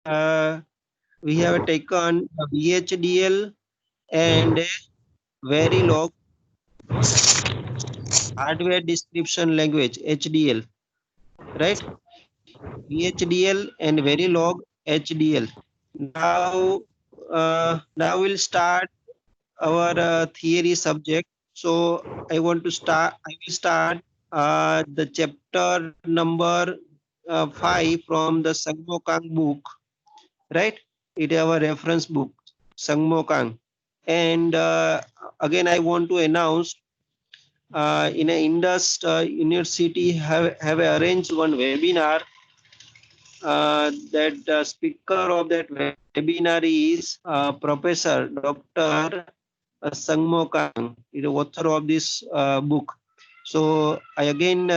we have taken VHDL and Verilog hardware description language HDL, right? VHDL and Verilog HDL. Now we'll start our theory subject. So I will start the chapter number 5 from the Sangmokang book, right? It is our reference book, Sangmokang. And again, I want to announce in a Indus University have arranged one webinar. That the speaker of that webinar is Professor Dr. Sangmo Kang, is the author of this book. So I again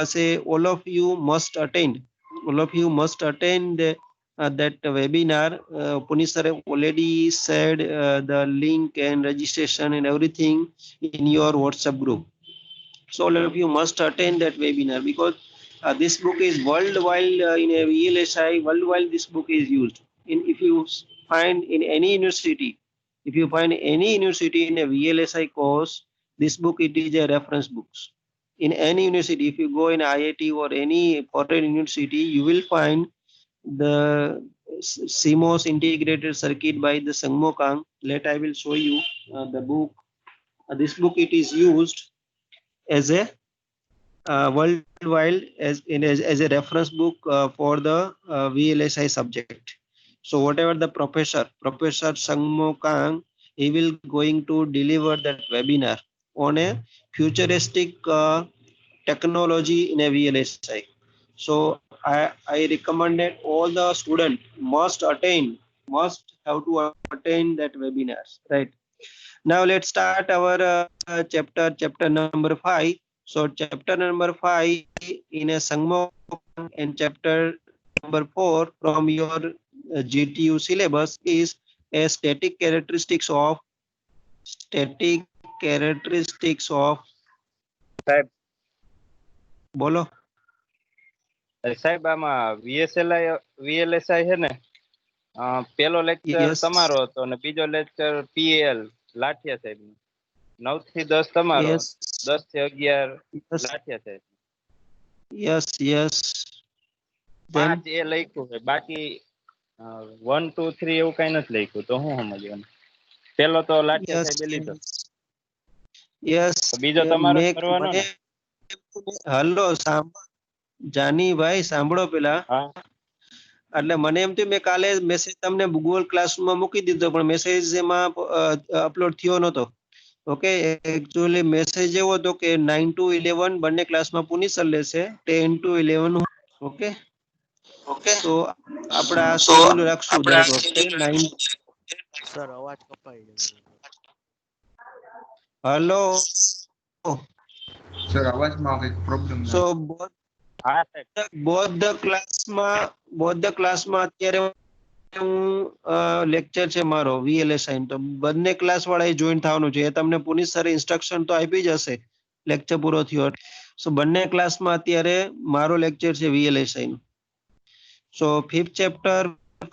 say all of you must attend. All of you must attend that webinar. Puneet sir already said the link and registration and everything in your WhatsApp group. So all of you must attend that webinar because this book is worldwide in a VLSI. Worldwide, this book is used. If you find in any university, if you find any university in a VLSI course, this book it is a reference books. In any university, if you go in IIT or any foreign university, you will find the CMOS integrated circuit by the Sangmo Kang. Let I will show you the book. This book it is used as a worldwide as a reference book for the VLSI subject. So whatever the Professor Sangmo Kang, he will going to deliver that webinar on a futuristic technology in a VLSI. So I recommended all the students must have to attend that webinars, right? Now let's start our chapter number 5. So chapter number 5 in a Sangmo and chapter number 4 from your GTU syllabus is a static characteristics of સાહેબ બોલો. સાહેબ આમાં VLSI છે ને પેલો lecture Yes. તમારો હતો અને બીજો લેક્ચર PAL લાઠિયા સાહેબ 9 થી 10 તમારો Yes. 10 થી 11 Yes. લાઠિયા સાહેબ Yes. Then 5 એ લખ્યું છે બાકી 1 2 3 એવું કઈ નથી લખ્યું તો હું સમજવાનું પેલો તો લાઠિયા yes. સાહેબે લીધો Yes. તો બીજો તમારો જ કરવાનો મને ને હલો જાની ભાઈ સાંભળો પેલા હા એટલે મને એમ થયું મેં કાલે મેસેજ તમને ગૂગલ ક્લાસમાં મૂકી દીધો પણ મેસેજ એમાં અપલોડ થયો નતો. ઓકે એકચ્યુઅલી મેસેજ એવો હતો કે 9 to 11 બંને ક્લાસમાં પુનિત સર લેશે 10 to 11 ઓકે તો આપણે આ શેડ્યુલ રાખશું દરેક વખતે 9. સર અવાજ કપાઈ જાય. હલો સર અવાજમાં કંઈક પ્રોબ્લેમ સો હા સાહેબ બોધ ક્લાસમાં અત્યારે હું લેક્ચર છે મારો VLSI તો બંને ક્લાસ વાળા જોઈન થવાનું છે. એ તમને પુનિત સરે ઇન્સ્ટ્રક્શન તો આપી જ હશે લેક્ચર પૂરો થયો. સો બંને ક્લાસમાં અત્યારે મારો લેક્ચર છે VLSI નું. સો 5th chapter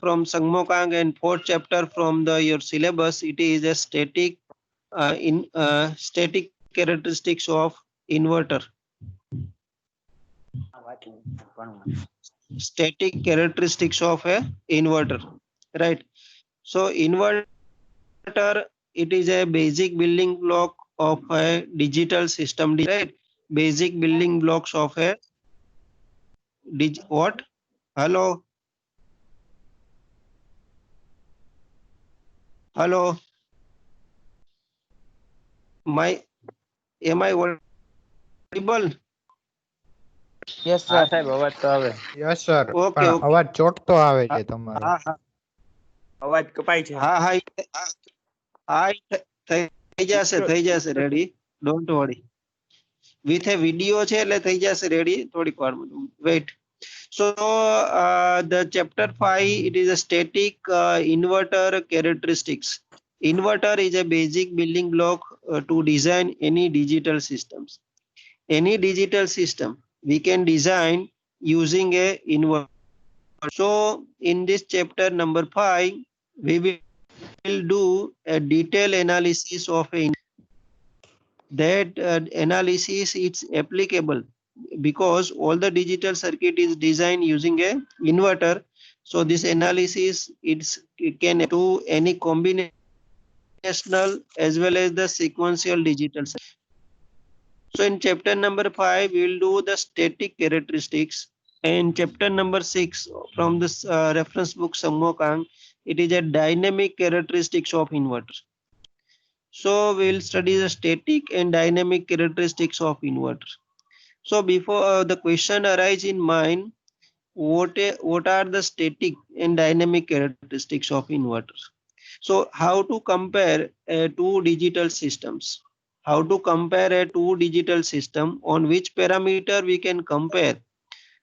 from Sangmo Kang and 4th chapter from your syllabus, it is a static characteristics of inverter. Static characteristics of a inverter, right? So inverter, it is a basic building block of a digital system, right? Basic building blocks of a what? Hello. Am I audible? Yes હા sir. સાહેબ અવાજ તો આવે yes sir Okay, પણ okay. અવાજ ચોટતો આવે છે તમારો. અવાજ કપાય છે. થઈ જશે ready, don't worry. With a video છે એટલે થઈ જશે રેડી થોડીક વાર. Weight. So the chapter 5, it is a static inverter characteristics. Inverter is a basic building block to design any digital systems. Any digital system we can design using a inverter. So in this chapter number 5, we will do a detailed analysis of a that analysis is applicable because all the digital circuit is designed using a inverter. So this analysis it can do any combinational as well as the sequential digital circuit. So in chapter number 5 we will do the static characteristics, and chapter number 6 from this reference book Sammokang, it is a dynamic characteristics of inverters. So we will study the static and dynamic characteristics of inverters. So before the question arise in mind, what are the static and dynamic characteristics of inverters? So how to compare two digital systems? How to compare a two digital system? On which parameter we can compare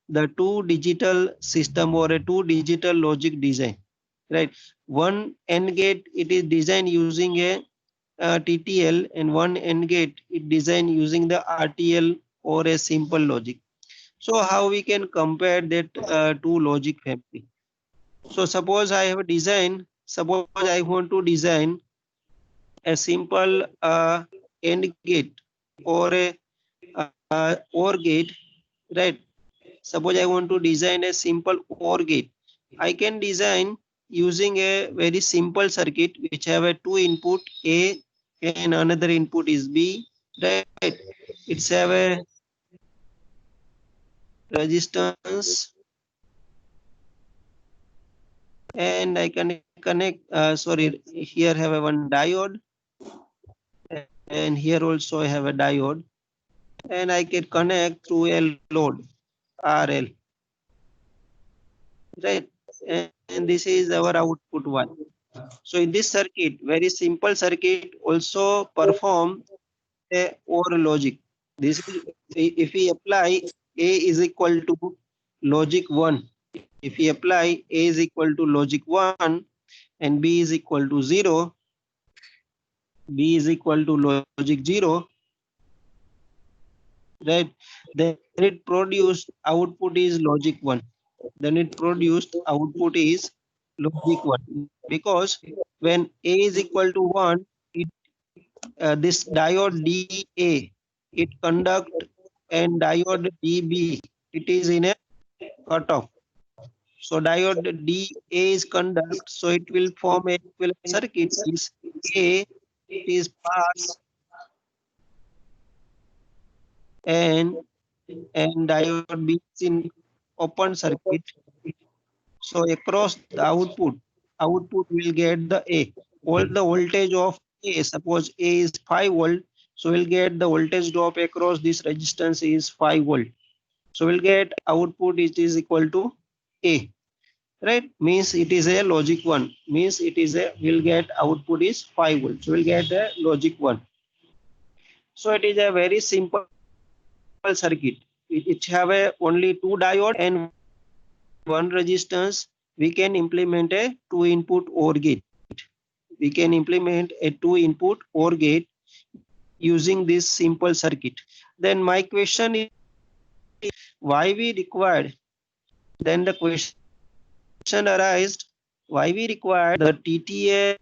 the two digital system or a two digital logic design? Right. One AND gate it is designed using a TTL, and one AND gate it designed using the RTL or a simple logic. So how we can compare that two logic family? So suppose I have a design, suppose I want to design a simple AND gate or a OR gate, right? Suppose I want to design a simple OR gate. I can design using a very simple circuit which have a two input A and another input is B, right? It's have a resistance and I can connect, sorry, here have a one diode and here also I have a diode, and I can connect through a load RL, right? And this is our output one. So in this circuit, very simple circuit also perform a OR logic. This is if we apply A is equal to logic 1. If we apply A is equal to logic 1 and B is equal to 0, B is equal to logic 0, right? Then it produced output is logic 1. Then it produced output is logic 1. Because when A is equal to 1, it, this diode DA, it conduct, and diode DB, it is in a cutoff. So diode DA is conduct, so it will form a equivalent circuit. Is A is pass and diode B is in open circuit. So across the output will get the A. All the voltage of A, suppose A is 5 volt, so we'll get the voltage drop across this resistance is 5 volt. So we'll get output it is equal to A, right? Means it is a logic 1. Means it is a, we'll get output is 5 volt. So we'll get a logic 1. So it is a very simple circuit. It have a only two diode and one resistance. We can implement a two input OR gate. We can implement a two input OR gate using this simple circuit. Then my question is why we required, then the question arises why we require the TTL,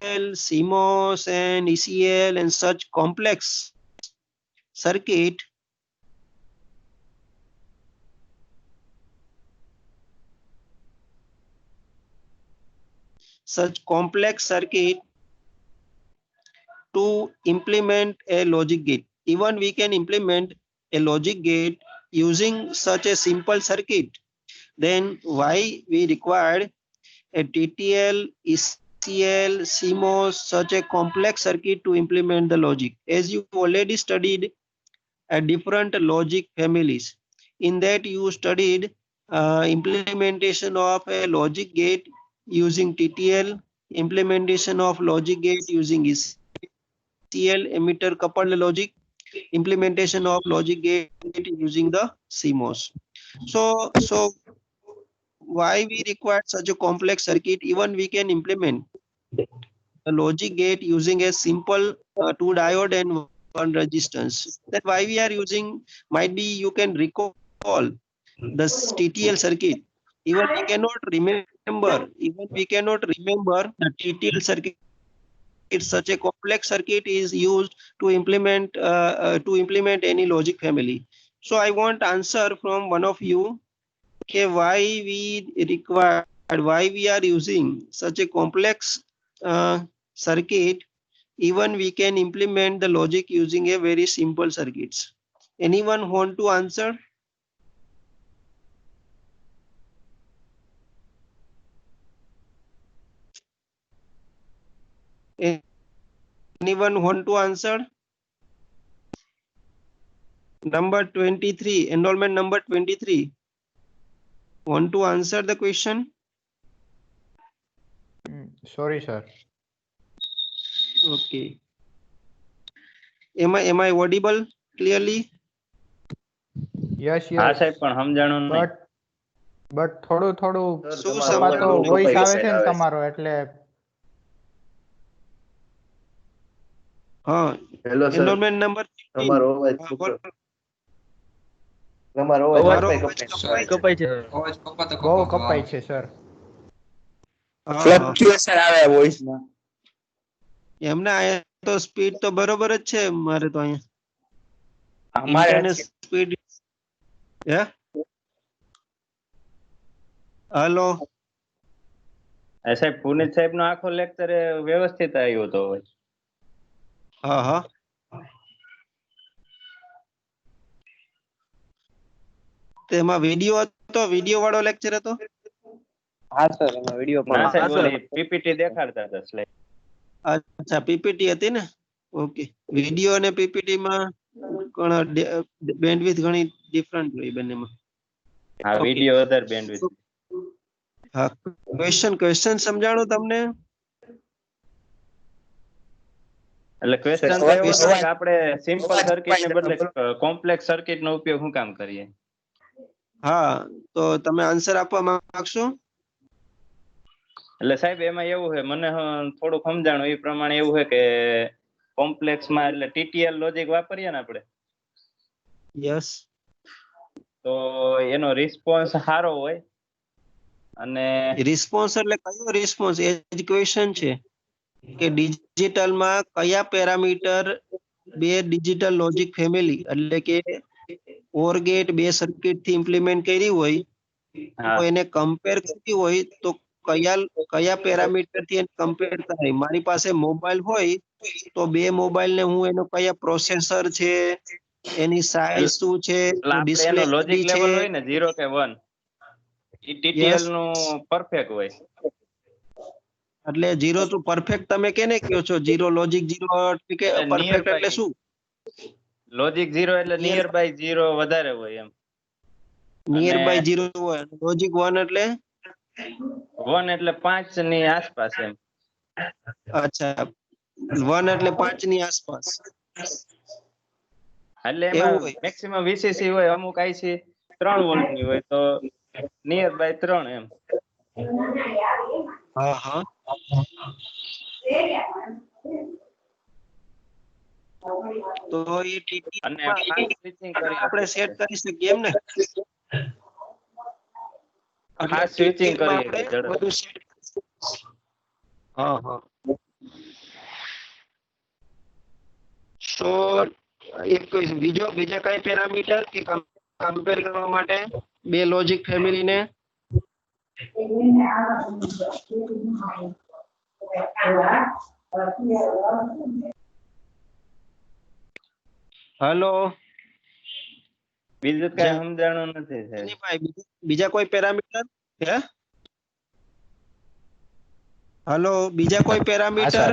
CMOS and ECL and such complex circuit to implement a logic gate. Even we can implement a logic gate using such a simple circuit. Then why we required a TTL, ECL, CMOS, such a complex circuit to implement the logic? As you already studied different logic families. In that you studied implementation of a logic gate using TTL, implementation of logic gate using ECL, emitter coupled logic, implementation of logic gate using the CMOS. So why we require such a complex circuit? Even we can implement a logic gate using a simple two diode and one resistance. That why we are using, might be you can recall the TTL circuit. Even we cannot remember the TTL circuit. It's such a complex circuit is used to implement any logic family. So I want answer from one of you. Okay, why we are using such a complex circuit, even we can implement the logic using a very simple circuits. Anyone want to answer? Anyone want to answer? Number 23, enrollment number 23. Want to answer the question? Sorry, sir. Okay. Am I audible clearly? Yes, હા yes. સાહેબ પણ સમજાણું નહીં. But થોડું શું કપાતો સમજાણું? Voice આવે છે ને તમારો એટલે હા. Hello sir, Enrollment number 15. તમારો અવાજ હા, ખૂબ- બોલો. તમારો અવાજ અવાજ મારો કપાય અવાજ કપાય કપાય છે. કપાય છે. બહુ કપાય છે સર. હા, હા. ફ્લક્ચ્યુએશન આવે વોઇસ માં. એમને અહીંયા તો સ્પીડ તો બરોબર જ છે મારે તો અહીંયા અમારે ઇન્ટરનેટ સ્પીડ હે હલો સાહેબ પુનિત સાહેબ નો આખો લેક્ચર વ્યવસ્થિત આવ્યો હતો. હા હા તેમાં વિડિયો વાળો લેક્ચર હતો. હા સર એમાં વિડિયો ના પણ સાહેબ ઓલી પીપીટી દેખાડતા હતા સ્લાઇડ. અચ્છા પીપીટી હતી ને. ઓકે વિડિયો અને પીપીટી માં ઘણા બેન્ડવિડ્થ ઘણી ડિફરન્ટ હોય બંનેમાં. હા Okay. વિડિયો વધારે બેન્ડવિડ્થ. હા ક્વેશ્ચન સમજાણું તમને? એટલે ક્વેશ્ચન તો એવો છે કે આપણે સિમ્પલ સર્કિટ ને બદલે કોમ્પ્લેક્સ સર્કિટ નો ઉપયોગ શું કામ કરીએ? હા તો તમે આન્સર આપવા માંગશો? એટલે સાહેબ એમાં એવું છે મને થોડું સમજાણું એ પ્રમાણે એવું છે કે કોમ્પ્લેક્સ માં એટલે ટીટીએલ લોજિક વાપરીએ ને આપણે યસ. તો એનો રિસ્પોન્સ સારો હોય અને રિસ્પોન્સ એટલે કયો રિસ્પોન્સ એ જ ક્વેશ્ચન છે કે ડિજિટલ માં કયા પેરામીટર બે ડિજિટલ લોજિક ફેમિલી એટલે કે OR ગેટ બે સર્કિટ થી ઇમ્પ્લિમેન્ટ કરી હોય તો એને કમ્પેર કરવી હોય તો કયા પેરામીટર થી કમ્પેર થાય. મારી પાસે મોબાઈલ હોય તો બે મોબાઈલ ને હું એનો કયા પ્રોસેસર છે એની સાઇઝ શું છે આપણે ડિસ્પ્લે એનો લોજિક છે. લેવલ હોય ને 0 કે 1 એ ટીટીએલ નું પરફેક્ટ હોય. એટલે 0 તો પરફેક્ટ તમે કેને કહો છો? 0 લોજિક 0 કે પરફેક્ટ એટલે શું? લોજિક 0 એટલે નિયર બાય 0 વધારે હોય એમ. નિયર બાય 0 હોય. લોજિક 1 એટલે 1 એટલે 5 ની આસપાસ એમ. અચ્છા 1 એટલે 5 ની આસપાસ. એટલે એવું એમાં હોય. મેક્સિમમ વીસીસી હોય અમુક આઈસી 3 વોલ્ટ ની હોય તો નિયર બાય 3 એમ. હા હા તો એ ટીટી અને ફાસ્ટ સ્વિચિંગ કરી આપણે સેટ કરી શકીએ એમ ને? ફાસ્ટ સ્વિચિંગ TTL માં કરી આપણે બધું સેટ. હા હા તો બીજા કઈ પેરામીટર કે કમ્પેર કરવા માટે બે લોજિક ફેમિલી ને? હેલો બીજું કઈ સમજાણું નથી સાહેબ. બીજા કોઈ પેરામીટર હે? હેલો બીજા કોઈ પેરામીટર?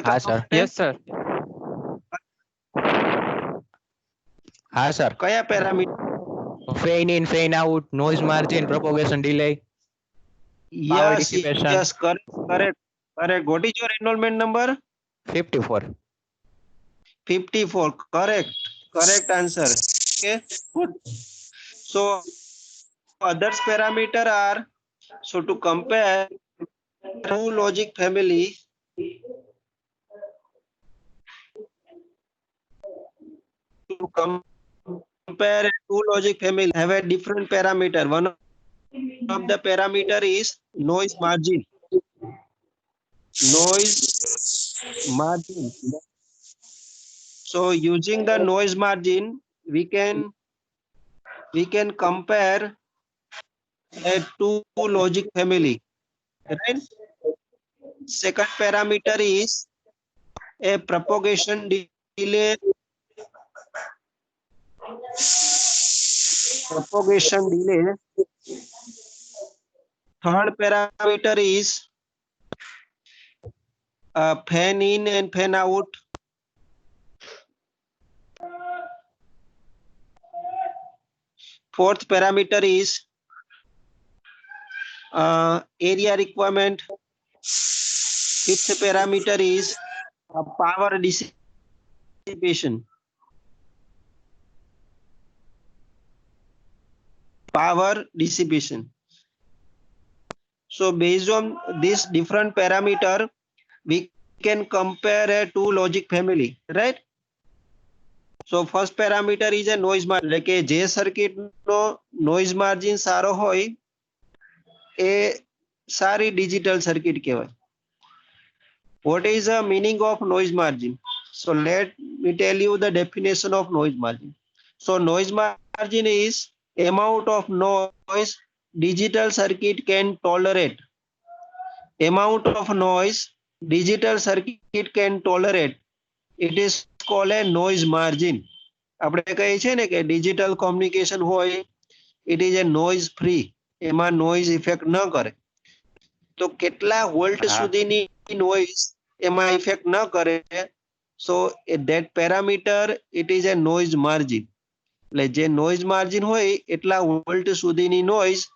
હા સર. Yes sir. હા સર. કયા parameter? Fan in, fan out, noise margin, propagation delay, power Yes, dissipation. yes, correct. What is your enrollment number? 54. 54. Correct answer. Okay, good. So others parameter are, so to compare two logic family, to compare two logic family have a different parameter. One of the parameter is noise margin. Noise margin. So using the noise margin, we can compare a two logic family. Right? Second parameter is a propagation delay. Propagation delay. Third parameter is fan in and fan out. Fourth parameter is area requirement. Fifth parameter is power dissipation. Power dissipation. So based on this different parameter, we can compare a two logic family, right? So first parameter is a noise margin. એટલે કે જે circuit નો noise margin સારો હોય એ સારી digital circuit કહેવાય. What is the meaning of noise margin? So let me tell you the definition of noise margin. So noise margin is amount of noise digital circuit can tolerate. Amount of noise digital circuit can tolerate. It is called a noise margin. આપણે કહીએ છીએ ને કે digital communication હોય, it is a noise free. એમાં noise effect ન કરે. તો કેટલા વોલ્ટ સુધીની noise એમાં effect ન કરે. So that parameter it is a noise margin. એટલે જે noise margin હોય એટલા વોલ્ટ સુધીની noise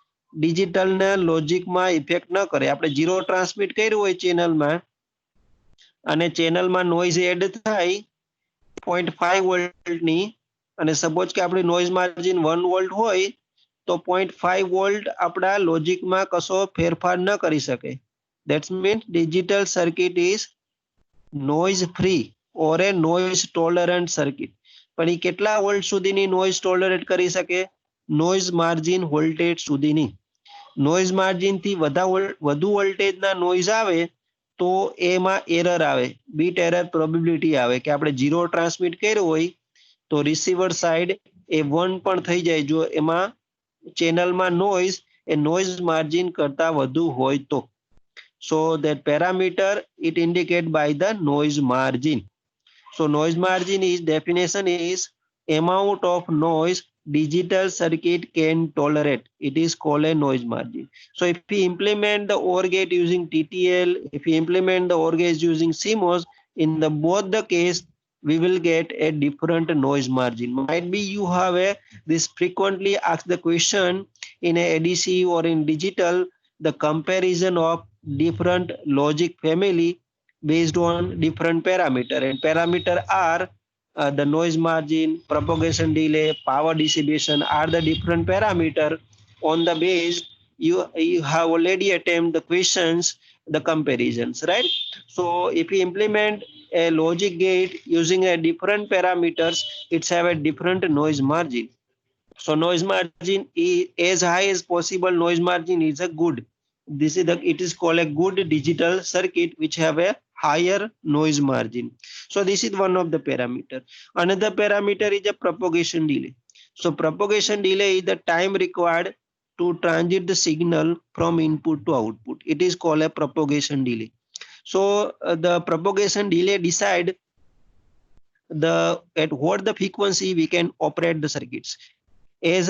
ડિજિટલના લોજિકમાં ઇફેક્ટ ન કરે. આપણે 0 ટ્રાન્સમિટ કર્યું હોય ચેનલમાં અને ચેનલમાં નોઈઝ એડ થાય 0.5 વોલ્ટની અને સપોઝ કે આપણી નોઈઝ માર્જિન 1 વોલ્ટ હોય તો 0.5 વોલ્ટ આપણા લોજિકમાં કશો ફેરફાર ન કરી શકે. That means digital circuit is noise free or a noise tolerant circuit. પણ એ કેટલા વોલ્ટ સુધીની નોઈઝ ટોલરેટ કરી શકે? નોઈઝ માર્જિન વોલ્ટેજ સુધીની. નોઈઝ માર્જિન થી વધુ વોલ્ટેજના નોઈઝ આવે તો એમાં એરર આવે, બીટ એરર પ્રોબેબિલિટી આવે કે આપણે 0 ટ્રાન્સમિટ કર્યું હોય તો રિસીવર સાઈડ એ 1 પણ થઈ જાય જો એમાં ચેનલમાં નોઈઝ એ નોઈઝ માર્જિન કરતા વધુ હોય તો. So that parameter it indicate by the noise margin. So noise margin is definition is amount of noise digital circuit can tolerate. It is called a noise margin. So if we implement the OR gate using TTL, if we implement the OR gate using CMOS, in the both the case we will get a different noise margin. Might be you have a this frequently asked the question in a ADC or in digital, the comparison of different logic family based on different parameter, and parameter are the noise margin, propagation delay, power dissipation are the different parameter. On the base you have already attempted the questions, the comparisons, right? So if you implement a logic gate using a different parameters, it's have a different noise margin. So noise margin is as high as possible. Noise margin is a good. This is the it is called a good digital circuit which have a higher noise margin. So this is one of the parameter. Another parameter is a propagation delay. So propagation delay is the time required to transit the signal from input to output. It is called a propagation delay. So the propagation delay decide the at what the frequency we can operate the circuits. As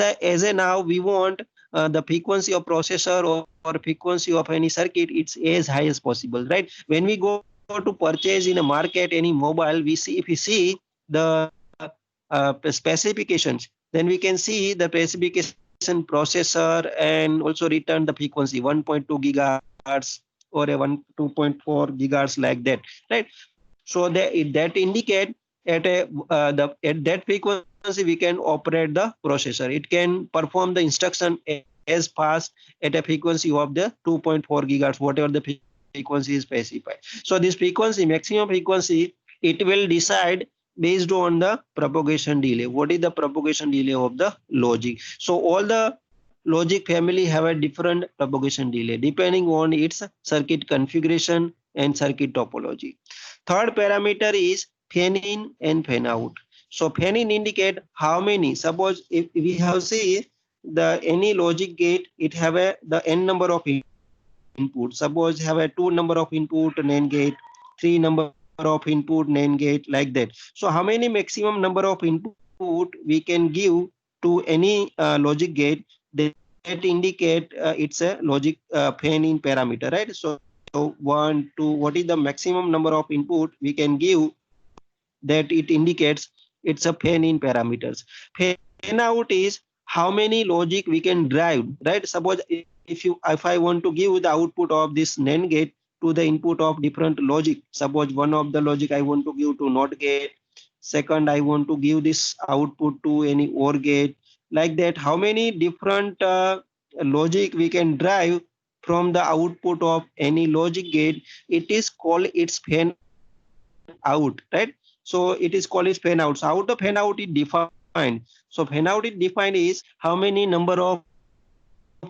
a now we want the frequency of processor or frequency of any circuit, it's as high as possible, right? When we go to purchase in a market any mobile, we see if we see the specifications, then we can see the specification processor and also return the frequency 1.2 gigahertz or a 2.4 gigahertz like that, right? So that indicate at that frequency we can operate the processor. It can perform the instruction as fast at a frequency of the 2.4 gigahertz, whatever the frequency is specified. So this frequency, maximum frequency, it will decide based on the propagation delay. What is the propagation delay of the logic? So all the logic family have a different propagation delay depending on its circuit configuration and circuit topology. Third parameter is fan in and fan out. So fan in indicate how many. Suppose if we have see the any logic gate, it have a the n number of input. Suppose have a 2 number of input NAND gate, 3 number of input NAND gate, like that. So how many maximum number of input we can give to any logic gate, that indicate it's a logic fan in parameter, right? So 1, 2, what is the maximum number of input we can give, that it indicates it's a fan in parameters. Fan out is how many logic we can drive, right? Suppose if I want to give the output of this NAND gate to the input of different logic, suppose one of the logic I want to give to NOT gate, second I want to give this output to any OR gate, like that. How many different logic we can drive from the output of any logic gate, it is called its fan out, right? So it is called its fan out. So how the fan out is defined? So fan out is defined is how many number of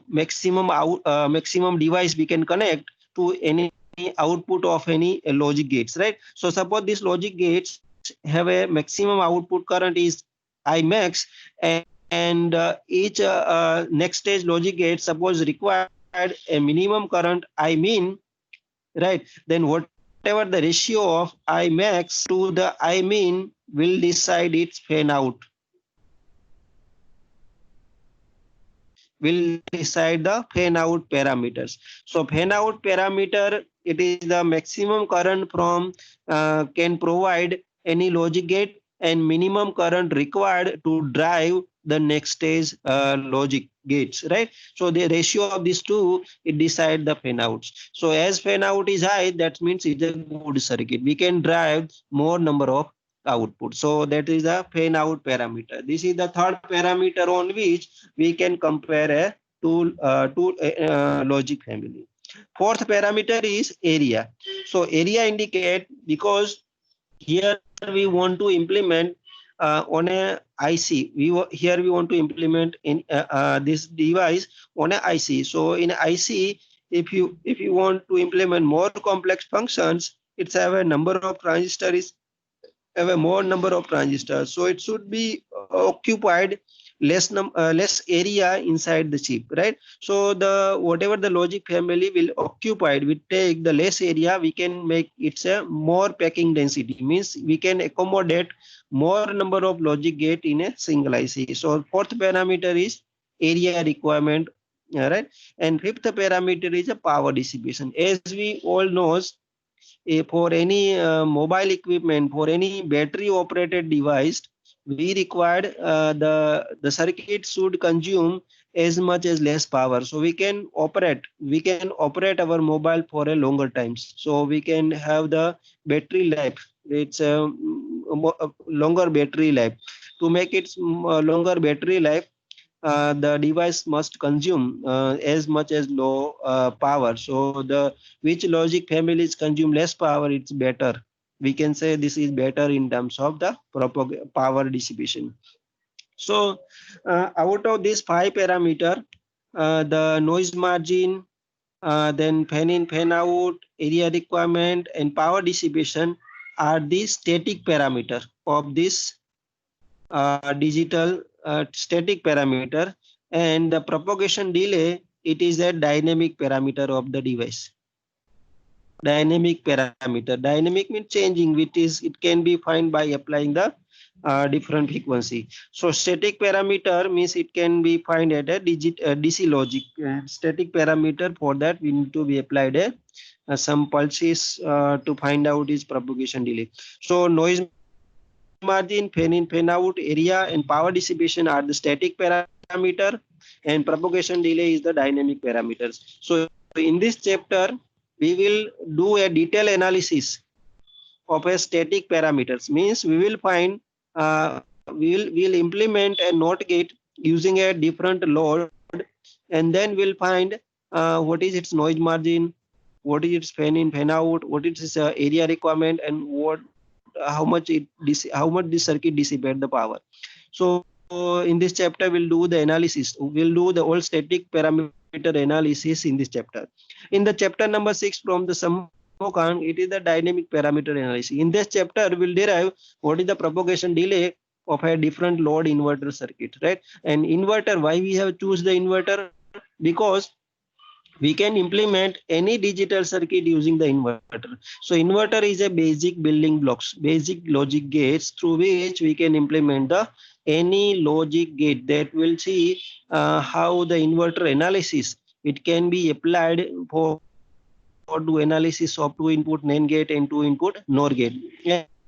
maximum device we can connect to any output of any logic gates, right? So suppose this logic gates have a maximum output current is I max, and each next stage logic gate suppose required a minimum current I min, right? Then whatever the ratio of I max to the I min will decide its fan out. Will decide the fan out parameters. So fan out parameter, it is the maximum current from can provide any logic gate and minimum current required to drive the next stage logic gates, right? So the ratio of these two, it decide the fan outs. So as fan out is high, that means it's a good circuit. We can drive more number of output. So that is the fan out parameter. This is the third parameter on which we can compare a two logic family. Fourth parameter is area. So area indicate, because here we want to implement on a IC. Here we want to implement in this device on a IC. So in IC, if you want to implement more complex functions, it's have a number of transistors, have a more number of transistors, so it should be occupied less area inside the chip, right? So the whatever the logic family will occupied, we take the less area, we can make it's a more packing density, means we can accommodate more number of logic gate in a single IC. So fourth parameter is area requirement, right? And fifth parameter is a power dissipation. As we all knows, for any mobile equipment, for any battery operated device, we required the circuit should consume as much as less power, so we can operate our mobile for a longer times, so we can have the battery life, it's a longer battery life. To make it longer battery life, the device must consume as much as low power. So the which logic families consume less power, it's better. We can say this is better in terms of the power dissipation. So out of these 5 parameter, the noise margin, then fan in, fan out, area requirement, and power dissipation are the static parameter of this digital static parameter, and the propagation delay, it is a dynamic parameter of the device. Dynamic parameter. Dynamic means changing, which is it can be found by applying the different frequency. So static parameter means it can be found at a DC logic. Static parameter, for that we need to be applied some pulses to find out its propagation delay. So noise margin, fan in, fan out, area, and power dissipation are the static parameter, and propagation delay is the dynamic parameters. So in this chapter, we will do a detailed analysis of a static parameters. Means we will find, we'll implement a NOT gate using a different load, and then we'll find what is its noise margin, what is its fan in, fan out, what is its area requirement, and what how much this circuit dissipate the power. So in this chapter we'll do the analysis. We'll do the all static parameter analysis in this chapter. In the chapter number 6 from the Sammokang, it is the dynamic parameter analysis. In this chapter we'll derive what is the propagation delay of a different load inverter circuit, right? And inverter, why we have choose the inverter? Because we can implement any digital circuit using the inverter. So inverter is a basic building blocks, basic logic gates through which we can implement the any logic gate that will see how the inverter analysis it can be applied for do analysis of 2 input NAND gate and 2 input NOR gate,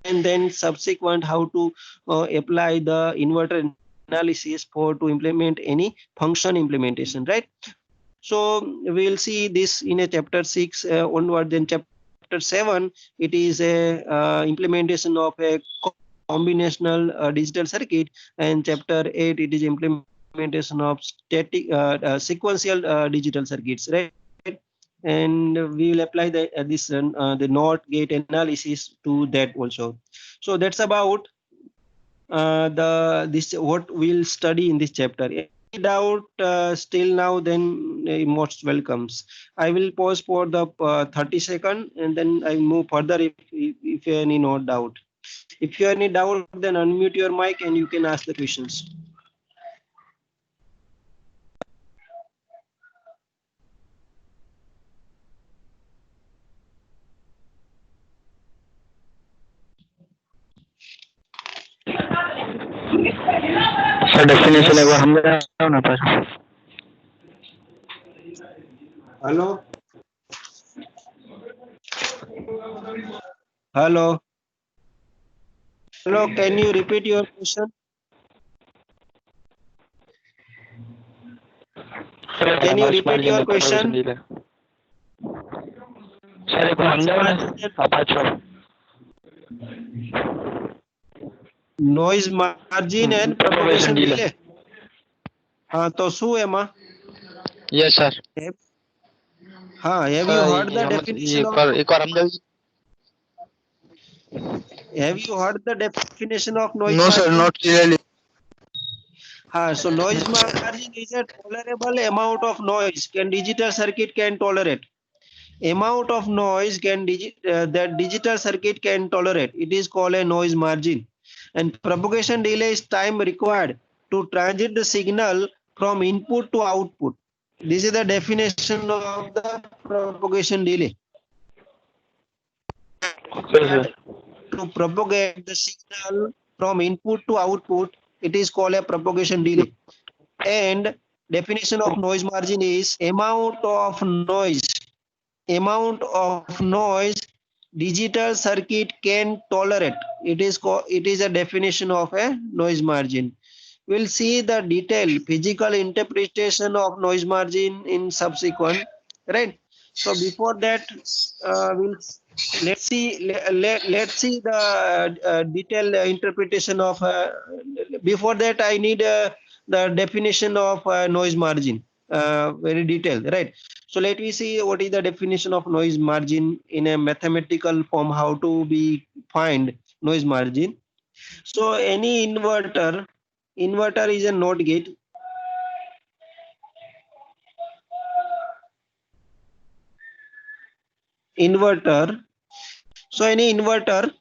and then subsequent how to apply the inverter analysis for to implement any function implementation, right? So we'll see this in a chapter 6 onward. Then chapter 7, it is a implementation of a combinational digital circuit, and chapter 8, it is implementation of static sequential digital circuits, right? And we will apply the the NOT gate analysis to that also. So that's about this what we'll study in this chapter. Any doubt still now, then most welcomes. I will pause for the 30 seconds and then I move further if you have any no doubt. If you have any doubt, then unmute your mic and you can ask the questions. Sir definition एक बार समझाओ ना पर. Hello. Hello. Hello. Can you repeat your question? Can you repeat your question? Sir एक बार समझाओ ना पाછો. Noise margin and propagation delay. हाँ तो શું એમાં? Yes sir. हाँ, have you heard the definition of? एक बार समझाओ. Have you heard the definition of noise? No sir, margin? not clearly. So noise margin is a tolerable amount of noise can digital circuit can tolerate. Amount of noise can that digital circuit can tolerate. It is called a noise margin. And propagation delay is time required to transit the signal from input to output. This is the definition of the propagation delay. Okay, sir. To propagate the signal from input to output, it is called a propagation delay. And definition of noise margin is amount of noise digital circuit can tolerate. It is a definition of a noise margin. We'll see the detailed physical interpretation of noise margin in subsequent, right? So before that, let's see the detailed interpretation of. Before that, I need the definition of noise margin, very detailed, right? So let me see what is the definition of noise margin in a mathematical form. How to be find noise margin? So any inverter is a NOT gate. Inverter. So any inverter,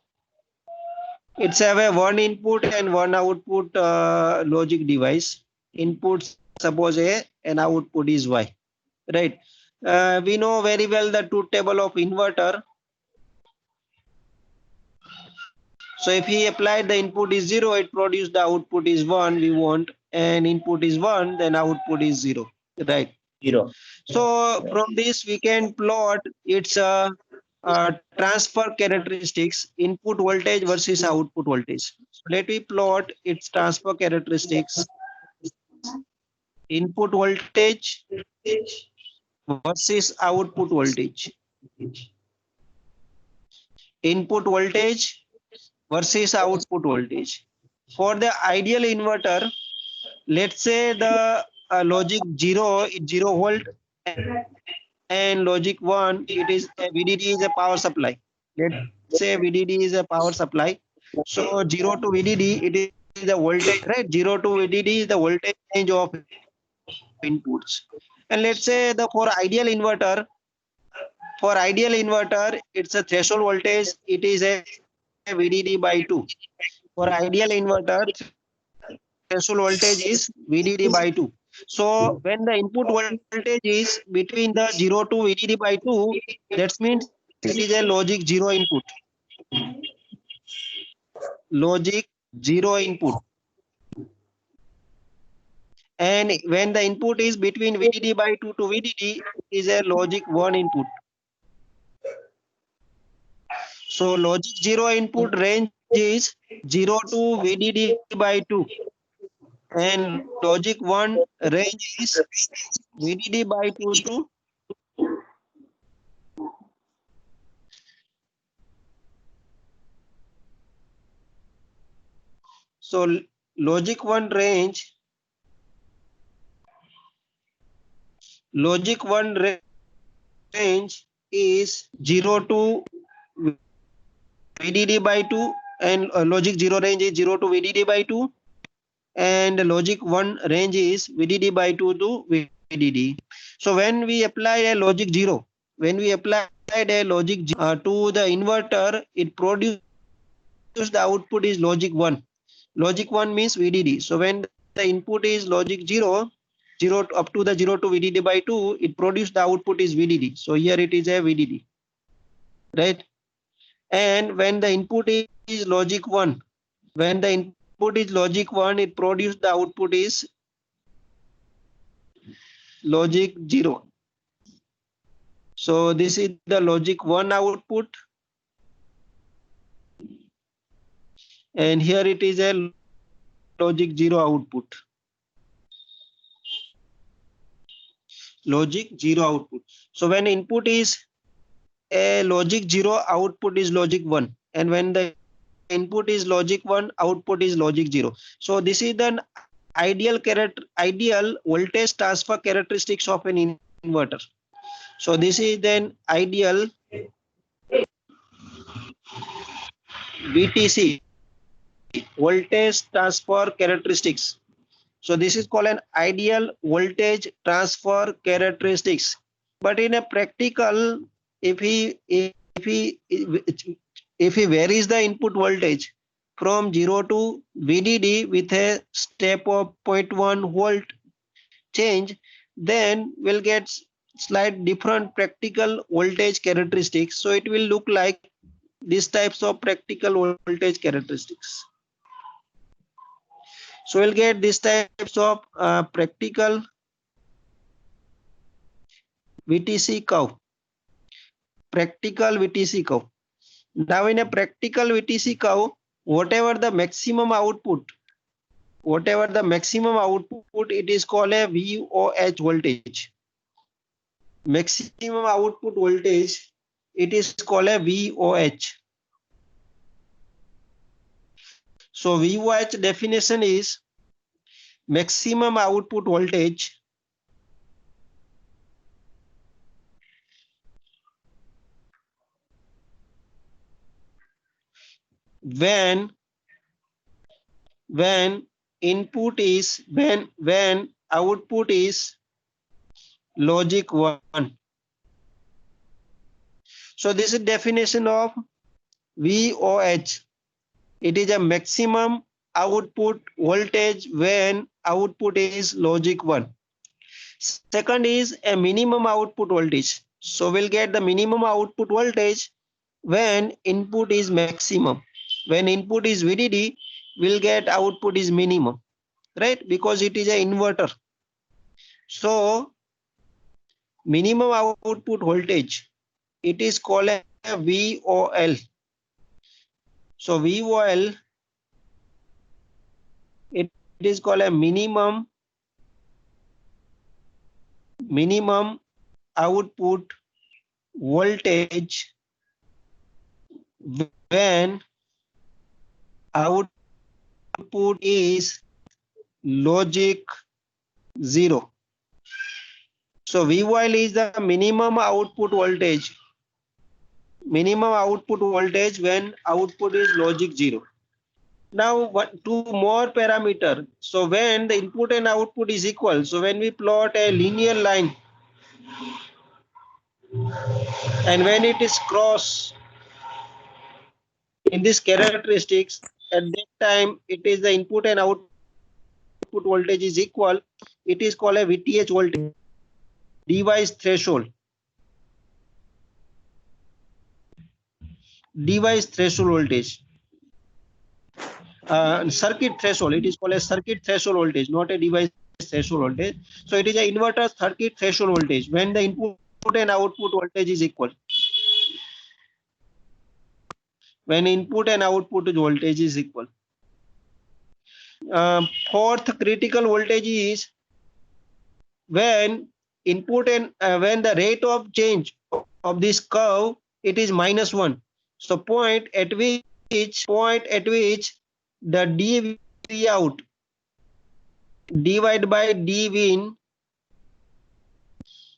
it's have a one input and one output logic device. Input suppose A and output is Y, right? We know very well the truth table of inverter. So if he applied the input is 0, it produced the output is 1 we want, and input is 1, then output is 0, right? 0. So from this we can plot its transfer characteristics, input voltage versus output voltage. So let me plot its transfer characteristics. Input voltage versus output voltage. Input voltage versus output voltage. For the ideal inverter, let's say the logic 0 is 0 volt and logic 1 it is VDD is a power supply. say VDD is a power supply. So 0 to VDD, it is the voltage, right? 0 to VDD is the voltage range of inputs. And let's say for ideal inverter, it's a threshold voltage. It is a VDD by 2. For ideal inverter, threshold voltage is VDD by 2. So when the input voltage is between the 0 to VDD by 2, that means it is a logic 0 input. Logic 0 input. And when the input is between VDD by 2 to VDD, it is a logic 1 input. So logic 0 input range is 0 to VDD by 2. And logic 1 range is VDD by 2 to so logic 1 range is 0 to VDD by 2 and logic 0 range is 0 to VDD by 2 and logic 1 range is VDD by 2 to VDD. So when we apply a logic 0, when we apply a logic to the inverter, it produces the output is logic 1. Logic 1 means VDD. So when the input is logic 0, 0 up to the 0 to VDD by 2, it produces the output is VDD. So here it is a VDD, right? And when the input is logic 1, when the input is logic 1, it produces the output is logic 0. So this is the logic 1 output. And here it is a logic 0 output. Logic 0 output. So when input is a logic 0, output is logic 1. And when the input is logic 1, output is logic 0. So this is the ideal voltage transfer characteristics of an inverter. So this is then ideal VTC, voltage transfer characteristics. So this is called an ideal voltage transfer characteristics. But in a practical, if he varies the input voltage from 0 to VDD with a step of 0.1 volt change, then we'll get slight different practical voltage characteristics. So it will look like these types of practical voltage characteristics. So we'll get these types of practical VTC curve. Practical VTC curve. Now in a practical VTC curve, whatever the maximum output, it is called a VOH voltage. Maximum output voltage, it is called a VOH. So VOH definition is maximum output voltage when output is logic 1. So this is definition of VOH. It is a maximum output voltage when output is logic 1. Second is a minimum output voltage. So we'll get the minimum output voltage when input is maximum. When input is VDD, we'll get output is minimum, right? Because it is an inverter. So minimum output voltage, it is called a VOL. So VOL, it is called a minimum output voltage when output is logic 0. So VOL is the minimum output voltage minimum output voltage when output is logic 0. Now two more parameter. So when the input and output is equal, so when we plot a linear line and when it is cross in these characteristics, at that time it is the input and output voltage is equal, it is called a VTH voltage, device threshold. Device threshold voltage. Circuit threshold, it is called a circuit threshold voltage, not a device threshold voltage. So it is an inverter circuit threshold voltage when the input and output voltage is equal. When input and output voltage is equal. Fourth critical voltage is when input and when the rate of change of this curve, it is -1. So point at which the dV out divided by dV in,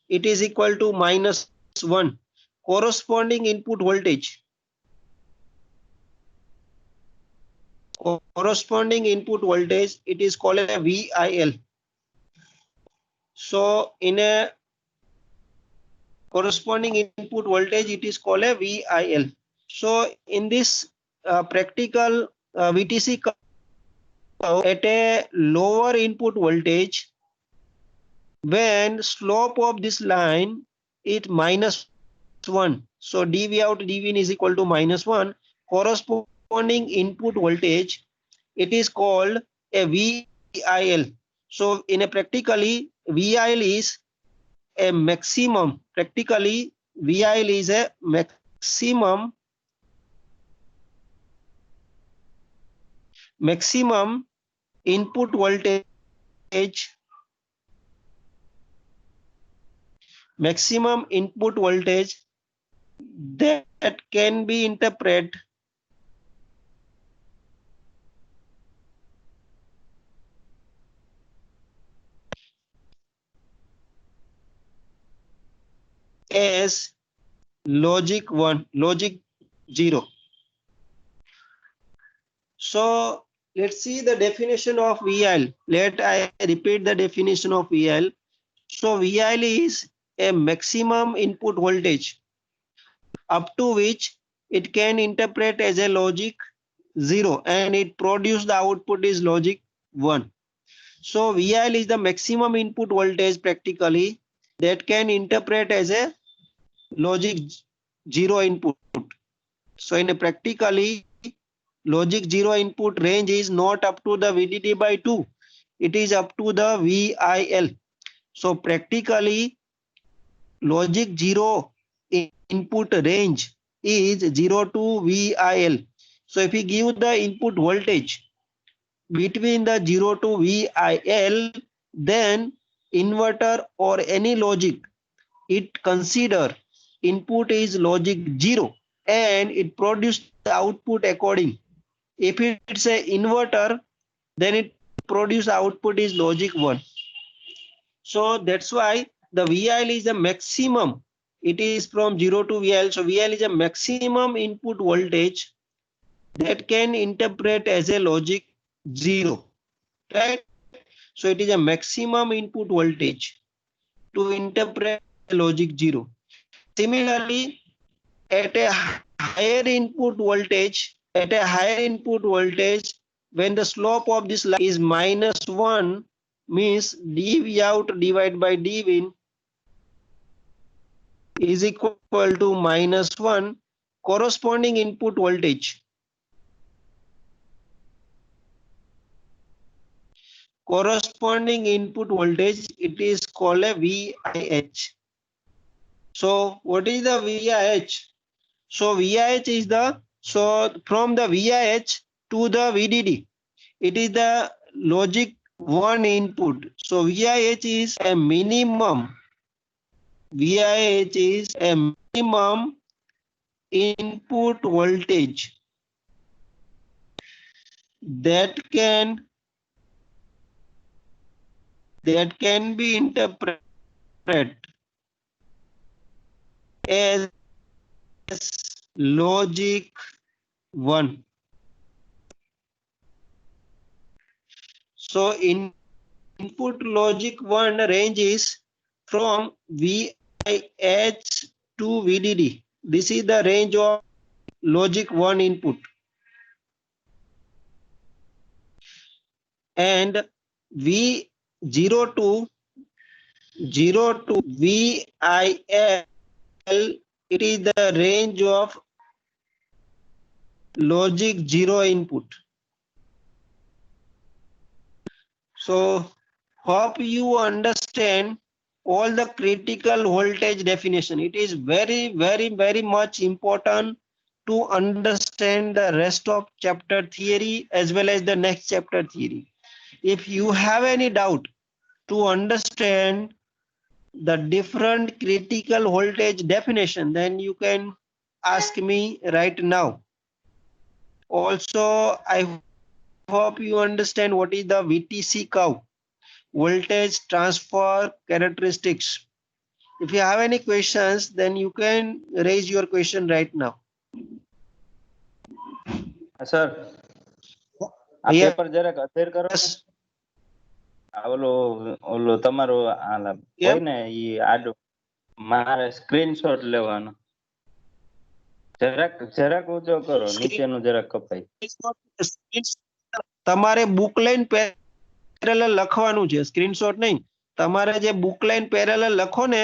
it is equal to -1. Corresponding input voltage. Corresponding input voltage, it is called a VIL. So in a corresponding input voltage, it is called a VIL. So in this practical VTC curve, at a lower input voltage, when slope of this line is -1, so dV out dV in is equal to -1, corresponding input voltage, it is called a VIL. So in a practically VIL is a maximum, practically VIL is a maximum input voltage, maximum input voltage that can be interpreted as logic 1, logic 0. So let's see the definition of VIL. Let I repeat the definition of VIL. So VIL is a maximum input voltage up to which it can interpret as a logic 0 and it produce the output is logic 1. So VIL is the maximum input voltage practically that can interpret as a logic 0 input. So in a practically logic 0 input range is not up to the VDD by 2. It is up to the VIL. So practically logic 0 input range is 0 to VIL. So if we give the input voltage between the 0 to VIL, then inverter or any logic, it consider input is logic 0 and it produce the output according. If it's a inverter, then it produce output is logic 1. So that's why the VIL is the maximum. It is from 0 to VIL. So VIL is a maximum input voltage that can interpret as a logic 0. Right? So it is a maximum input voltage to interpret logic 0. Similarly, at a higher input voltage, when the slope of this line is -1, means dV out divided by dV in is equal to -1, corresponding input voltage. Corresponding input voltage, it is called a VIH. So what is the VIH? So VIH is the, so from the VIH to the VDD, it is the logic 1 input. So VIH is a minimum. VIH is a minimum input voltage that can be interpreted as logic 1. So input logic 1 range is from VIH to VDD. This is the range of logic 1 input. And V0 to VIL, it is the range of logic 0 input. So hope you understand all the critical voltage definition. It is very much important to understand the rest of chapter theory as well as the next chapter theory. If you have any doubt to understand the different critical voltage definition, then you can ask me right now. Also, I hope you understand what is the VTC curve, voltage transfer characteristics. If you have any questions, then you can raise your question right now. Sir આ Yeah. Paper જરાક અધેર કરો ને. Yes. આ ઓલો તમારો હોય ને ઈ આડો મારે સ્ક્રીનશોટ લેવાનો. જરાક ઊંચો કરો, નીચેનું જરાક કપાય. તમારે બુક લાઈન પેરેલલ લખવાનું છે, સ્ક્રીનશોટ નહીં. તમારે જે બુક લાઈન પેરેલલ લખો ને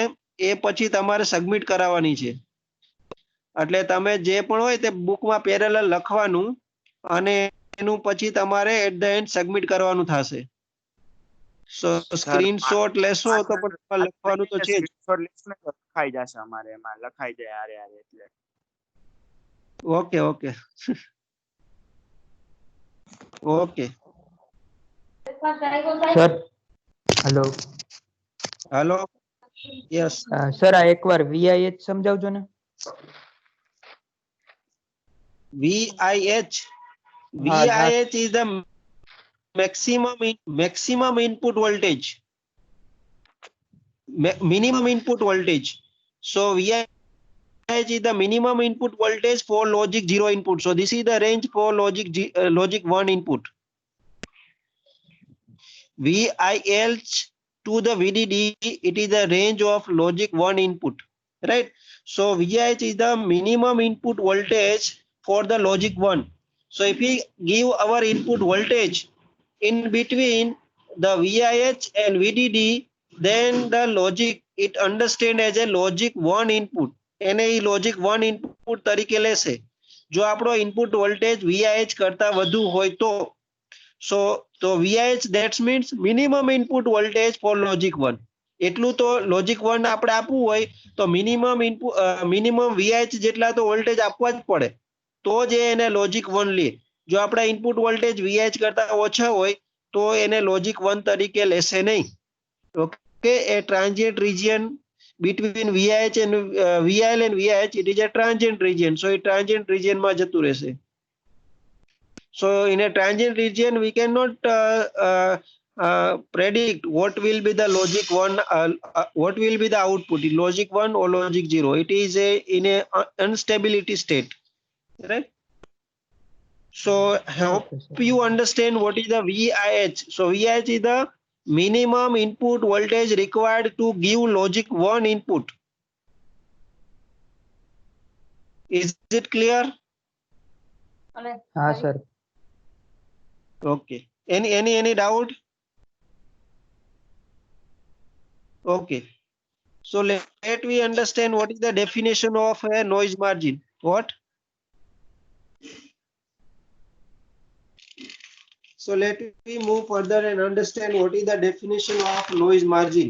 એ પછી તમારે સબમિટ કરાવવાની છે. એટલે તમે જે પણ હોય તે બુકમાં પેરેલલ લખવાનું અને એનું પછી તમારે એટ ધ એન્ડ સબમિટ કરવાનું થશે. સો સ્ક્રીનશોટ લેશો તો પણ લખવાનું તો છે જ. લખાઈ જશે અમારે, એમાં લખાઈ જાય આરે આરે એટલે. Okay okay okay sir hello હાલો. યસ. સર આ એકવાર VIH સમજાવજો ને. VIH. VIH is the maximum input voltage. Minimum input voltage. So VIH is the minimum input voltage for logic 0 input. So this is the range for logic 1 input. VIL to the VDD, it is the range of logic 1 input, right? So VIH is the minimum input voltage for the logic 1. So if we give our input voltage in between the VIH and VDD, then the logic, it understand as a logic 1 input. એને ઈ logic 1 input તરીકે લેશે. જો આપણો input voltage VIH કરતા વધુ હોય તો so VIH that means minimum input voltage for logic 1. એટલું તો logic 1 આપણે આપવું હોય તો minimum VIH જેટલા તો વોલ્ટેજ આપવા જ પડે તો જ એને logic 1 લે. જો આપણા input voltage VIH કરતા ઓછા હોય તો એને logic 1 તરીકે લેશે નહીં. Okay, a transient region between VIH and VIL and VIH, it is a transient region. So a transient region માં જતું રહેશે. So in a transient region, we cannot predict what will be the logic 1, what will be the output, logic 1 or logic 0. It is in a instability state, right? So hope you understand what is the VIH. So VIH is the minimum input voltage required to give logic 1 input. Is it clear? હા sir. Okay. Any doubt? Okay. So let me understand what is the definition of a noise margin. What? So let me move further and understand what is the definition of noise margin.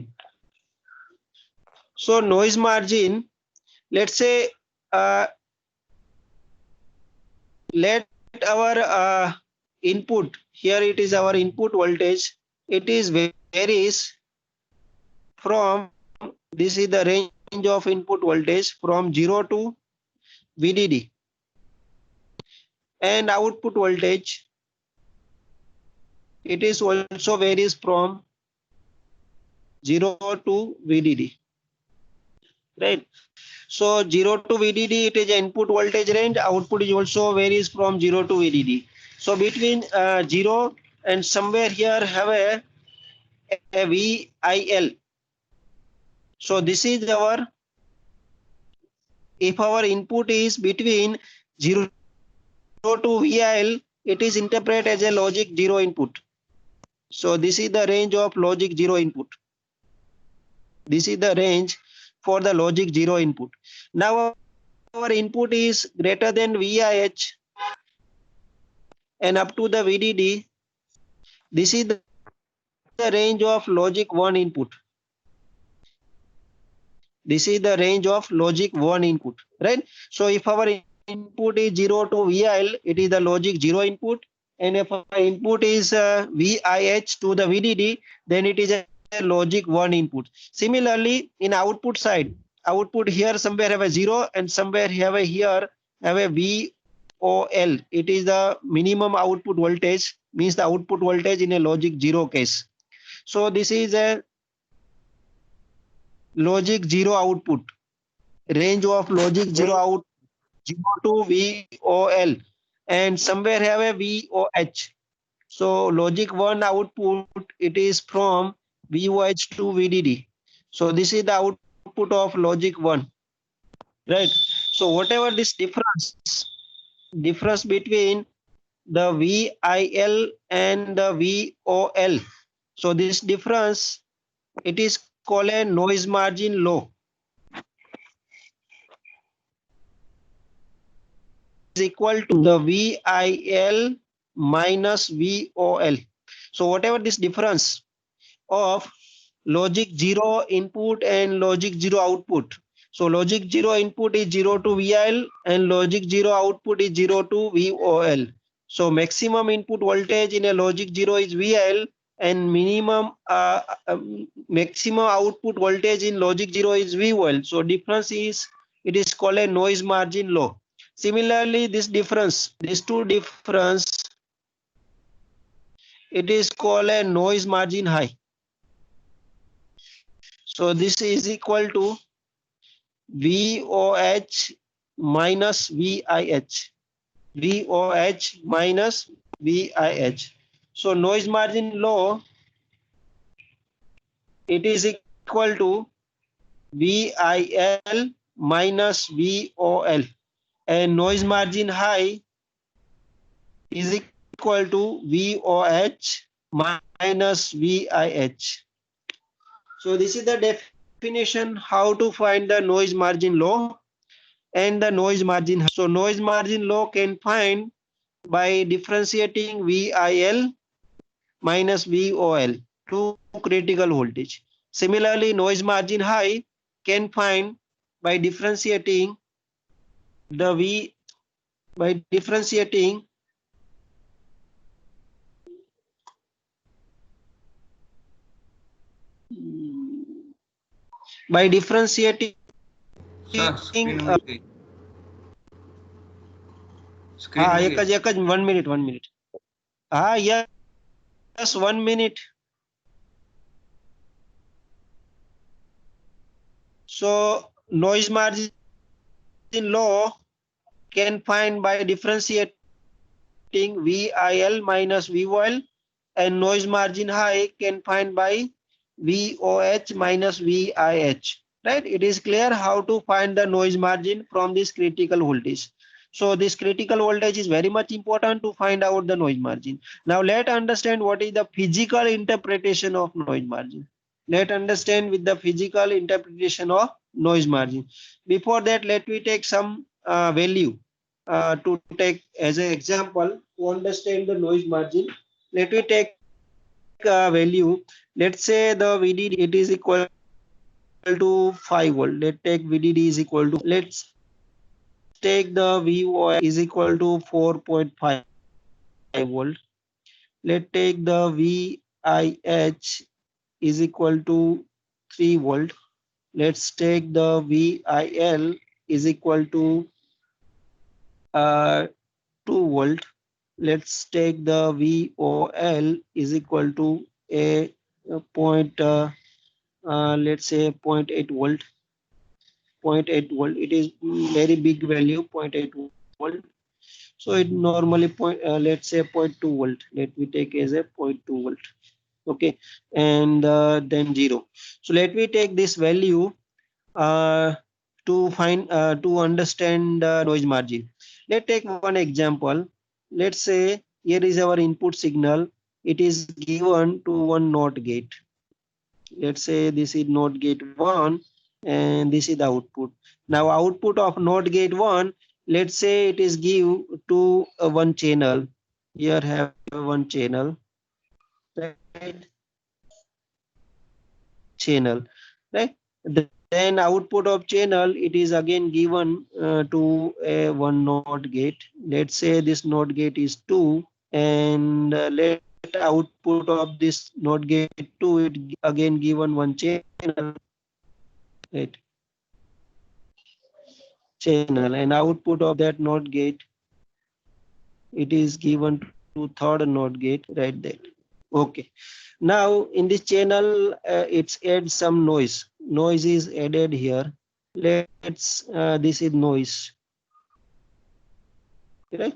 So noise margin, let's say, let our input, here it is our input voltage, it is varies from, this is the range of input voltage from 0 to VDD, and output voltage, it is also varies from 0 to VDD, right? So 0 to VDD, it is input voltage range. Output is also varies from 0 to VDD. So between 0 and somewhere here have a VIL. So this is our, if our input is between 0 to VIL, it is interpreted as a logic 0 input. So this is the range of logic 0 input. This is the range for the logic 0 input. Now our input is greater than VIH and up to the VDD. This is the range of logic 1 input. This is the range of logic 1 input, right? So if our input is 0 to VIL, it is the logic 0 input. And if our input is VIH to the VDD, then it is a logic 1 input. Similarly, in output side, output here somewhere have a 0 and somewhere have a here have a VOL. It is the minimum output voltage, means the output voltage in a logic 0 case. So this is a logic 0 output, range of logic 0 out 0 to VOL, and somewhere have a VOH. So logic 1 output, it is from VOH to VDD. So this is the output of logic 1, right? So whatever this difference between the VIL and the VOL, so this difference, it is called a noise margin law. Is equal to the VIL minus VOL. So whatever this difference of logic 0 input and logic 0 output. So logic 0 input is 0 to VIL and logic 0 output is 0 to VOL. So maximum input voltage in a logic 0 is VIL and minimum maximum output voltage in logic 0 is VOL. So difference is, it is called a noise margin law. Similarly, this difference, these two difference, it is called a noise margin high. So this is equal to VOH minus VIH. VOH minus VIH. So noise margin low, it is equal to VIL minus VOL. And noise margin high is equal to VOH minus VIH. So this is the definition how to find the noise margin low and the noise margin high. So noise margin low can find by differentiating VIL minus VOL to critical voltage. Similarly, noise margin high can find by differentiating the by differentiating एक 1 minute. Yes, 1 minute. So noise margin low can find by differentiating VIL minus VOL, and noise margin high can find by VOH minus VIH. Right? It is clear how to find the noise margin from this critical voltage. So this critical voltage is very much important to find out the noise margin. Now let's understand what is the physical interpretation of noise margin. Let's understand with the physical interpretation of noise margin. Before that, let me take some value to take as an example to understand the noise margin. Let me take value. Let's say the VDD, it is equal to 5 volt. Let's take VDD is equal to, let's take the VOI is equal to 4.5 volt. Let's take the VIH is equal to 3 volt. Let's take the VIL is equal to 2 volt. Let's take the VOL is equal to let's say 0.8 volt. 0.8 volt. It is very big value, 0.8 volt. So it normally let's say 0.2 volt. Let me take as a 0.2 volt. Okay, and then 0. So let me take this value to find to understand noise margin. Let's take one example. Let's say here is our input signal. It is given to one NOT gate. Let's say this is NOT gate 1 and this is the output. Now output of NOT gate 1, let's say it is give to one channel. Here have one channel, right? Channel, right? Then output of channel, it is again given to a one NOT gate. Let's say this NOT gate is 2, and let output of this NOT gate 2, it again given one channel, right? Channel, and output of that NOT gate, it is given to third NOT gate, right there. Okay. Now in this channel, it's add some noise. Noise is added here. Let's this is noise, right?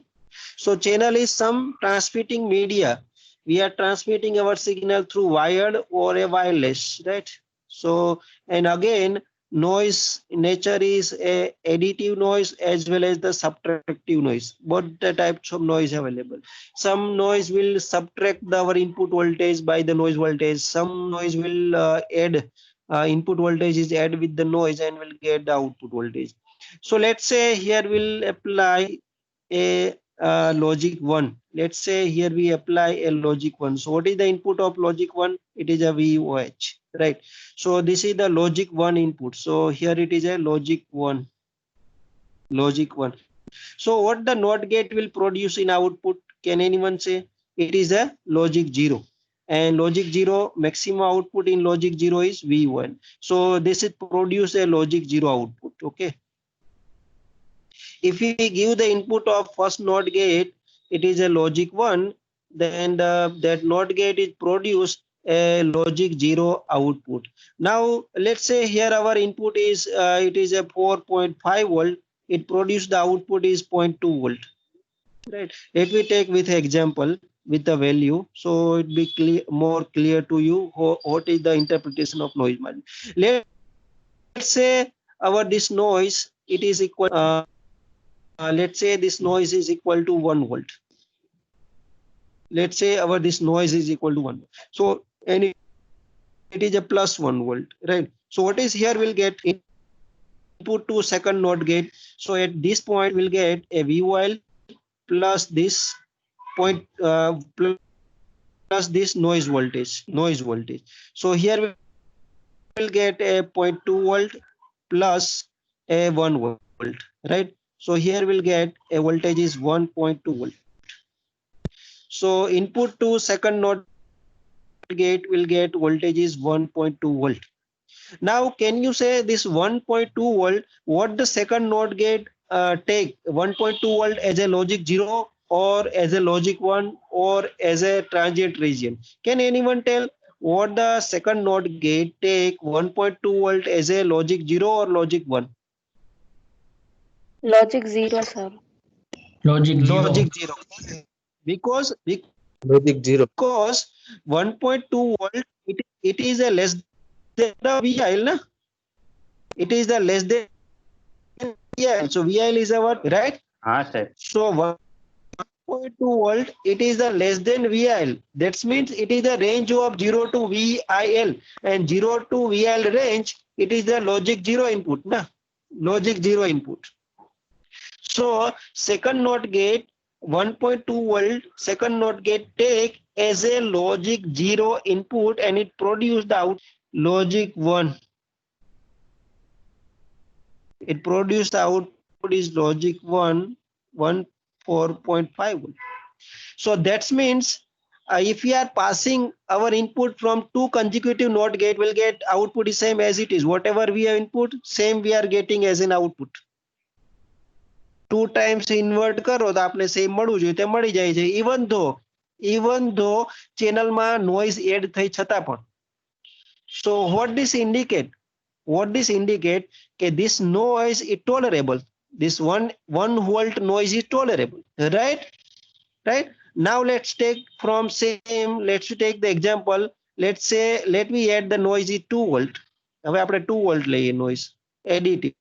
So channel is some transmitting media. We are transmitting our signal through wired or a wireless, right? So, and again, noise nature is a additive noise as well as the subtractive noise. Both the types of noise available. Some noise will subtract our input voltage by the noise voltage. Some noise will add input voltage is add with the noise and will get the output voltage. So let's say here we'll apply a logic 1. Let's say here we apply a logic 1. So what is the input of logic 1? It is a VOH, right? So this is the logic 1 input. So here it is a logic 1. Logic 1. So what the NOT gate will produce in output? Can anyone say? It is a logic 0. And logic 0, maximum output in logic 0 is V1. So this is produce a logic 0 output. Okay. If we give the input of first NOT gate, it is a logic 1, then that NOT gate is produce a logic 0 output. Now let's say here our input is it is a 4.5 volt. It produced the output is 0.2 volt. Right. Let me take with example with the value, so it be clear, more clear to you what is the interpretation of noise margin. Let's say our this noise, it is equal. Let's say this noise is equal to 1 volt. Let's say our this noise is equal to 1. So and it is a plus 1 volt, right? So what is here will get input to second NOT gate. So at this point we'll get a VOL plus this point plus this noise voltage. So here we will get a 0.2 volt plus a 1 volt, right? So here we'll get a voltage is 1.2 volt. So input to second NOT gate will get voltage is 1.2 volt. Now can you say this 1.2 volt, what the second NOT gate take 1.2 volt as a logic 0 or as a logic 1 or as a transient region? Can anyone tell what the second NOT gate take 1.2 volt as a logic 0 or logic 1? Logic 0, sir. Logic 0. Logic 0. Because Logic 0. 1.2 volt, it is a less than the VIL, na? It is the less than VIL. So VIL is our, right? sir. So 1.2 volt, it is the less than VIL. That means it is the range of 0 to VIL, and 0 to VIL range, it is the logic 0 input, na? Logic 0 input. So second NOT gate 1.2 volt, second NOT gate take as a logic 0 input, and it produce the out logic 1. It produced the output is logic 1, 4.5 volt. So that means if we are passing our input from two consecutive NOT gate, will get output is same as it is. Whatever we have input, same we are getting as an output. 2 times invert કરો તો આપણે same મળવું જોઈએ તે મળી જાય છે, even though channel માં noise add થઈ છતાં પણ. So what this indicate? What this indicate? Okay, this noise is tolerable. This one volt noise is tolerable, right? Right. Now let's take from same. Let's take the example. Let's say let me add the noise is 2 volt. હવે આપણે 2 volt લઈએ noise additive.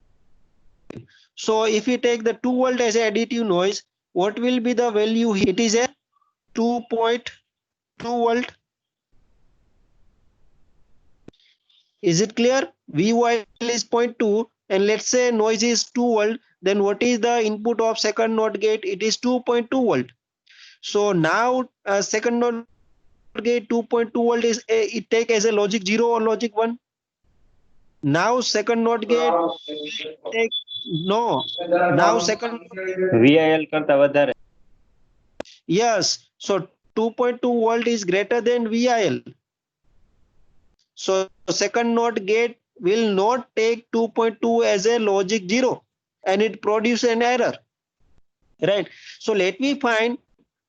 So if we take the 2 volt as a additive noise, what will be the value? It is a 2.2 volt. Is it clear? VOL is 0.2 and let's say noise is 2 volt. Then what is the input of second NOT gate? It is 2.2 volt. So now second NOT gate 2.2 volt is it take as a logic 0 or logic 1? Now second NOT gate take no. Now second VIL કરતા વધારે. yes. So 2.2 volt is greater than VIL. So second NOT gate will not take 2.2 as a logic 0 and it produce an error. Right. So let me find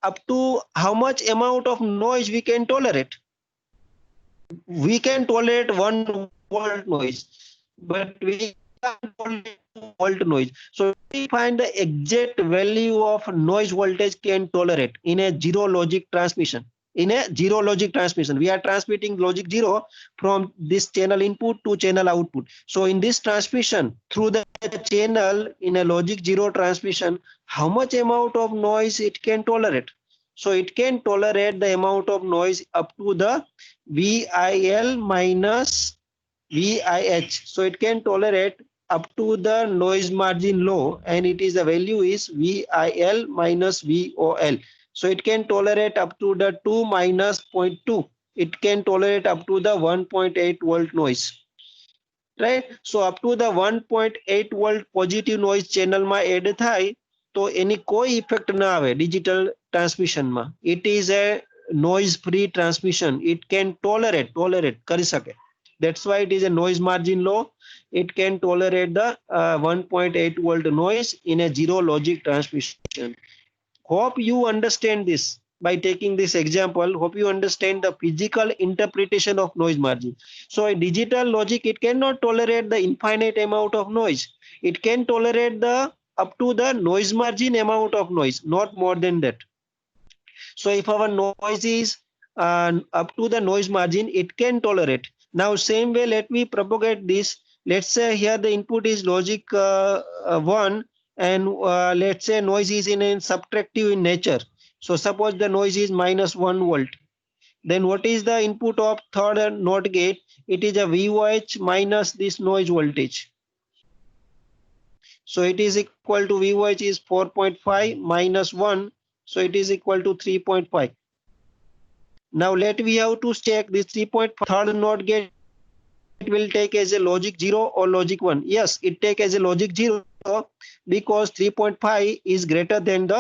up to how much amount of noise we can tolerate. We can tolerate 1 volt noise, but we can't tolerate 2 volt noise. So we find the exact value of noise voltage can tolerate in a zero logic transmission. In a zero logic transmission, we are transmitting logic 0 from this channel input to channel output. So in this transmission through the channel in a logic 0 transmission, how much amount of noise it can tolerate? So it can tolerate the amount of noise up to the VIL minus VIH. So it can tolerate up to the noise margin low, and it is the value is VIL minus VOL. So it can tolerate up to the 2 minus 0.2. It can tolerate up to the 1.8 volt noise. Right? So up to the 1.8 volt positive noise channel ma add થાય તો એની કોઈ effect ના આવે digital transmission માં. It is a noise free transmission. It can tolerate કરી શકે. That's why it is a noise margin low. It can tolerate the 1.8 volt noise in a zero logic transmission. Hope you understand this by taking this example. Hope you understand the physical interpretation of noise margin. So a digital logic, it cannot tolerate the infinite amount of noise. It can tolerate the up to the noise margin amount of noise, not more than that. So if our noise is up to the noise margin, it can tolerate. Now same way, let me propagate this. Let's say here the input is logic 1 and let's say noise is in a subtractive in nature. So suppose the noise is minus 1 volt. Then what is the input of third NOT gate? It is a VOH minus this noise voltage. So it is equal to VOH is 4.5 minus 1. So it is equal to 3.5. Now let we have to check this 3.5 third NOT gate. It will take as a logic 0 or logic 1. Yes, it take as a logic 0 because 3.5 is greater than the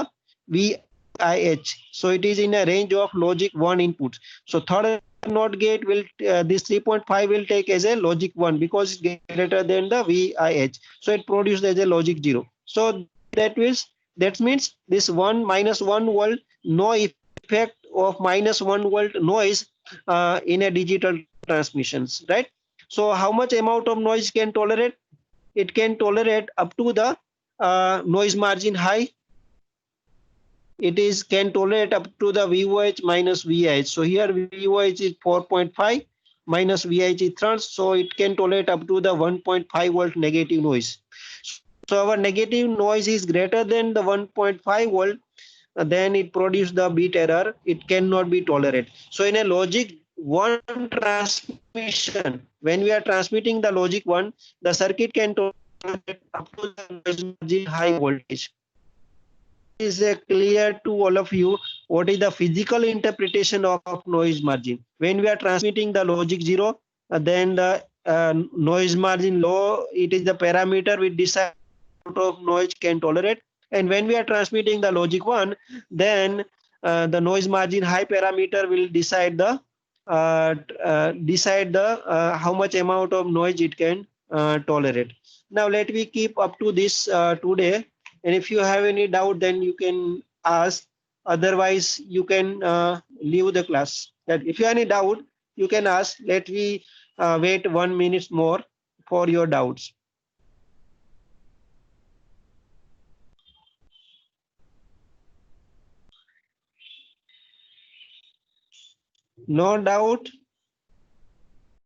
VIH. So it is in a range of logic 1 inputs. So third NOT gate will this 3.5 will take as a logic 1 because it's greater than the VIH. So it produces as a logic 0. So that means this 1 minus 1 volt, no effect of minus 1 volt noise in a digital transmissions, right? So how much amount of noise can tolerate? It can tolerate up to the noise margin high. It is can tolerate up to the VOH minus VIH. So here VOH is 4.5 minus VIH is 3. So it can tolerate up to the 1.5 volt negative noise. So our negative noise is greater than the 1.5 volt. Then it produces the bit error. It cannot be tolerated. So in a logic 1 transmission, when we are transmitting the logic 1, the circuit can tolerate up to the noise margin high voltage. Is clear to all of you what is the physical interpretation of noise margin? When we are transmitting the logic 0, then the noise margin low, it is the parameter which decides what of noise can tolerate. And when we are transmitting the logic 1, then the noise margin high parameter will decide the how much amount of noise it can tolerate. Now let me keep up to this today. And if you have any doubt, then you can ask. Otherwise, you can leave the class. That if you have any doubt, you can ask. Let me wait 1 minute more for your doubts. No doubt?